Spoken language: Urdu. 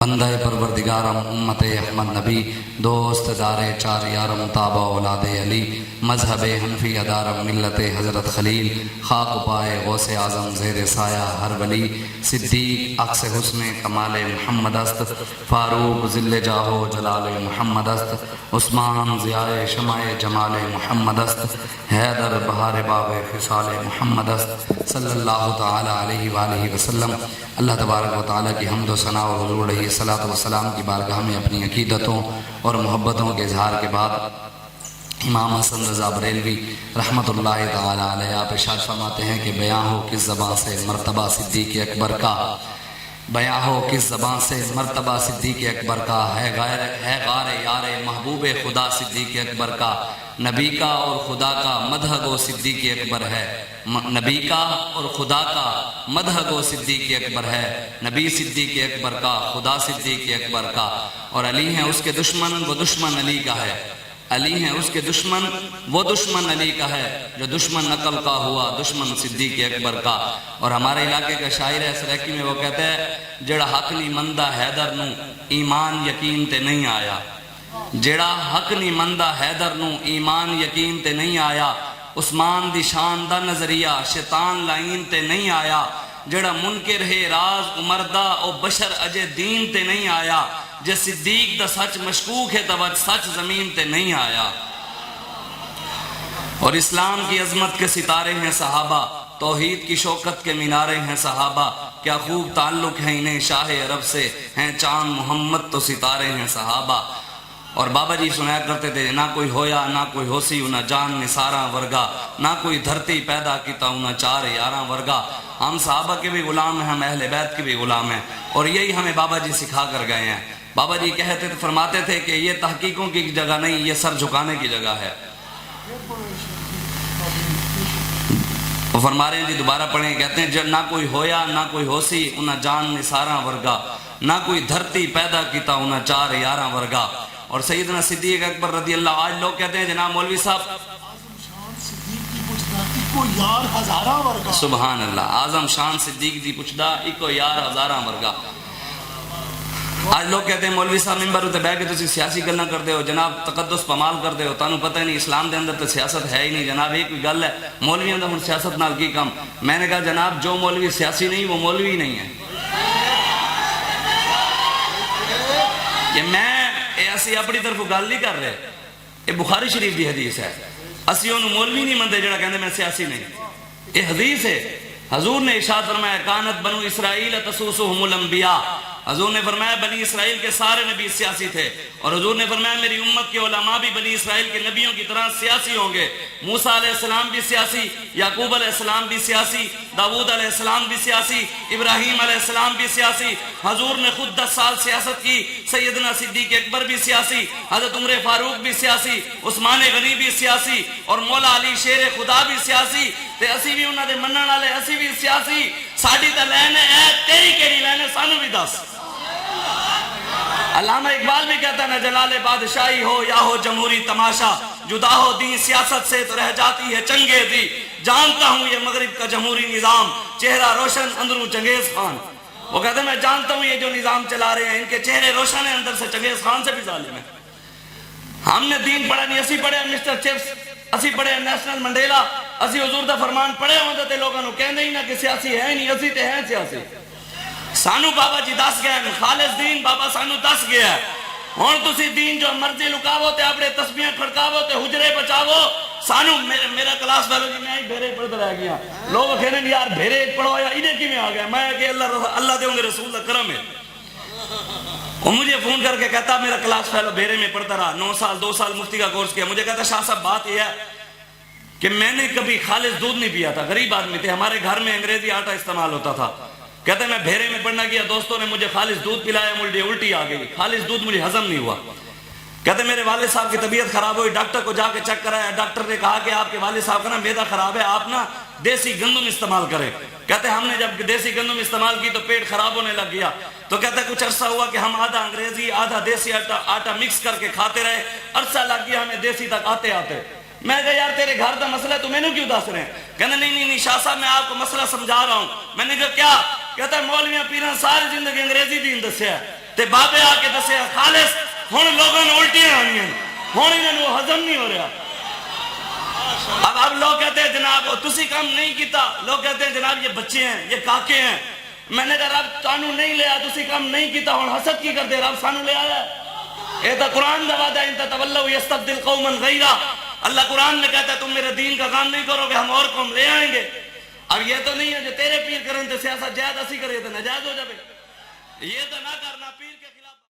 بندہ پروردگارم امت احمد نبی دوست دار چار یارم تابع اولاد علی مذہب حنفی ادارم ملت حضرت خلیل خاک پائے غوث اعظم زیر سایہ ہر ولی صدیق عکس حسن کمال محمد است فاروق ذل جاہو جلال محمد است عثمان ضیاء شمع جمال محمد است حیدر بہار باب خصال محمد است صلی اللہ تعالی علیہ وآلہ وسلم۔ اللہ تبارک و تعالیٰ کی حمد و ثنا و حضور علیہ الصلوۃ والسلام کی بارگاہ میں اپنی عقیدتوں اور محبتوں کے اظہار کے بعد امام حسن رضا بریلوی رحمۃ اللہ تعالی علیہ آپ ارشاد فرماتے ہیں کہ بیاں ہو کس زبان سے مرتبہ صدیق اکبر کا، بیاں ہو کس زبان سے مرتبہ صدیق اکبر کا، ہے غار یار محبوب خدا صدیق اکبر کا، نبی کا اور خدا کا مدح گو صدیق اکبر ہے، نبی کا اور خدا کا مدح گو صدیق اکبر ہے، نبی صدیق اکبر کا، خدا صدیق اکبر کا، اور علی ہیں اس کے دشمن وہ دشمن علی کا ہے، علی ہیں اس کے دشمن وہ دشمن علی کا ہے، جو دشمن نقل کا ہوا دشمن صدیق اکبر کا۔ اور ہمارے علاقے کا شاعر ہے سریکی میں، وہ کہتے ہیں جڑا حق نہیں مندہ حیدر نو ایمان یقین تے نہیں آیا، جڑا حق نہیں مندہ حیدر نو ایمان یقین تے نہیں آیا، عثمان دی شان دا نظریہ شیطان لائن تے نہیں آیا، جڑا منکر ہے راز عمردہ او بشر اجے دین تے نہیں آیا، جے صدیق دا سچ مشکوک ہے تو سچ زمین تے نہیں آیا۔ اور اسلام کی عظمت کے ستارے ہیں صحابہ، توحید کی شوکت کے مینارے ہیں صحابہ، کیا خوب تعلق ہے انہیں شاہ عرب سے، ہیں چاند محمد تو ستارے ہیں صحابہ۔ اور بابا جی سنایا کرتے تھے نہ کوئی ہویا نہ کوئی ہوسی انہا جان نثاراں ورگا، نہ کوئی دھرتی پیدا کیتا انہا چار یاراں ورگا۔ ہم صحابہ کے بھی غلام ہیں، ہم اہل بیت کے بھی غلام ہیں، اور یہی ہمیں بابا جی سکھا کر گئے ہیں۔ بابا جی کہتے فرماتے تھے کہ یہ تحقیقوں کی جگہ نہیں، یہ سر جھکانے کی جگہ ہے۔ وہ فرما رہے ہیں جی دوبارہ پڑھیں، کہتے ہیں جب نہ کوئی ہویا نہ کوئی ہوسی انہا جان نثاراں ورگا، نہ کوئی دھرتی پیدا کیتا انہا چار یاراں ورگا۔ اور سیدنا صدیق اکبر رضی اللہ عنہ، آج لوگ کہتے ہیں جناب مولوی صاحب سبحان اللہ، اعظم شان صدیق دی پچھدا ایکو یار ہزاراں ورگا۔ آج لوگ کہتے ہیں مولوی صاحب ممبر تے بیٹھ کے تسی سیاسی گلاں کردے ہو جناب، تقدس پامال کردے ہو، تانوں پتہ نہیں اسلام دے اندر تے سیاست ہے ہی نہیں جناب، یہ کوئی گل ہے مولویاں دا ہن سیاست نال کی کم؟ میں نے کہا جناب جو مولوی سیاسی نہیں وہ مولوی نہیں ہے۔ یہ میں اسی اپنی طرف گل نہیں کر رہے، یہ بخاری شریف دی حدیث ہے، اسی انہوں مولوی نہیں مندے جڑا کہندے میں سیاسی نہیں، یہ حدیث ہے۔ حضور نے ارشاد فرمایا کانت بنو اسرائیل تسوسهم الانبیاء، حضور نے فرمایا بنی اسرائیل کے سارے نبی سیاسی تھے، اور حضور نے فرمایا میری امت کے علماء بھی بنی اسرائیل کے نبیوں کی طرح سیاسی ہوں گے۔ موسیٰ علیہ السلام بھی سیاسی، یعقوب علیہ السلام بھی سیاسی، داؤد علیہ السلام بھی سیاسی، ابراہیم علیہ السلام بھی سیاسی، حضور نے خود 10 سال سیاست کی، سیدنا صدیق اکبر بھی سیاسی، حضرت عمر فاروق بھی سیاسی، عثمان غنی بھی سیاسی، اور مولا علی شیر خدا بھی سیاسی، تے اسی بھی انہاں دے منن والے، اسی بھی سیاسی۔ ساڈی تے لین ہے، تیری کیڑی لین ہے سانو بھی دس۔ علامہ اقبال بھی کہتا ہے نہ جلال بادشاہی ہو یا ہو جمہوری تماشا، جدا ہو دین سیاست سے تو رہ جاتی ہے چنگیزی، جانتا ہوں یہ مغرب کا جمہوری نظام، چہرہ روشن اندروں چنگیز خان۔ وہ کہتے ہیں میں جانتا ہوں یہ جو نظام چلا رہے ہیں ان کے چہرے روشن ہیں، اندر سے چنگیز خان سے بھی ظالم ہے۔ ہم نے دین پڑھا نہیں، اسی پڑھے مسٹر چپس، اسی پڑھے نیشنل منڈیلا، اسی حضور دا فرمان پڑھے ہوندے تے لوگاں نوں کہندے ہی نہ کہ سیاسی ہے نہیں، اسی تے ہیں سیاسی۔ سانو بابا جی دس گیا ہے، خالص دین بابا سانو دس گیا ہے۔ ہن تسی دین جو مرضی لکاو تے اپنے تسبیحاں کھڑکاو تے حجرے بچاو، سانو میرا کلاس فیلو جی میں ہی بھیرے پڑھتا رہ گیا، لوگ کہنے یار بھیرے پڑھو یا انہیں کی میں آ گیا، میں کہ اللہ دے ہوں گے رسول دا کرم ہے۔ وہ مجھے فون کر کے کہتا میرا کلاس فیلو بھیرے میں پڑھتا رہا، 9 سال 2 سال مفتی کا کورس کیا، مجھے کہتا شاہ صاحب بات یہ ہے کہ میں نے کبھی خالص دودھ نہیں پیا تھا، غریب آدمی تھے، ہمارے گھر میں انگریزی آٹا استعمال ہوتا تھا، کہتے ہیں میں بھیرے میں پڑھنا گیا، دوستوں نے مجھے خالص دودھ پلایا، مجھے الٹی آ گئی، خالص دودھ مجھے ہضم نہیں ہوا۔ کہتے ہیں میرے والد صاحب کی طبیعت خراب ہوئی، ڈاکٹر کو جا کے چیک کرایا، ڈاکٹر نے کہا کہ آپ کے والد صاحب کا نا معدہ خراب ہے، آپ نا دیسی گندم استعمال کریں۔ کہتے ہیں ہم نے جب دیسی گندم استعمال کی تو پیٹ خراب ہونے لگ گیا، تو کہتے ہیں کچھ عرصہ ہوا کہ ہم آدھا انگریزی آدھا دیسی آٹا مکس کر کے کھاتے رہے، عرصہ لگ گیا ہمیں دیسی تک آتے آتے۔ میں کہا یار تیرے گھر دا مسئلہ ہے تو میں نے کیوں دس رہے ہیں؟ کہتے نہیں شاہ صاحب میں آپ کو مسئلہ سمجھا رہا ہوں۔ میں نے کہا کیا؟ کہتا ہے مولویاں پیراں ساری زندگی انگریزی دین دسیا ہے، تے بابے آ کے دسیا خالص ہن لوگوں نے الٹیاں آنیاں ہن انہاں نوں ہضم نہیں ہو رہا. اب لوگ کہتے ہیں جناب تسی کام نہیں کیتا, لوگ کہتے ہیں جناب یہ بچے ہیں یہ کاکے ہیں. میں نے کہا رب تانوں نہیں لیا تسی کام نہیں کیتا ہن حسد کی کرتے رب سانوں لے آیا. یہ تو قرآن دا وعدہ ان تتولوا یستبدل قوما غیرا. اللہ قرآن میں کہتا ہے تم میرے دین کا کام نہیں کرو گے ہم اور قوم لے آئیں گے. اب یہ تو نہیں ہے جو تیرے پیر کریں تو سیاست جائز اسی کرے تو ناجائز ہو جائے. یہ تو نہ کرنا پیر کے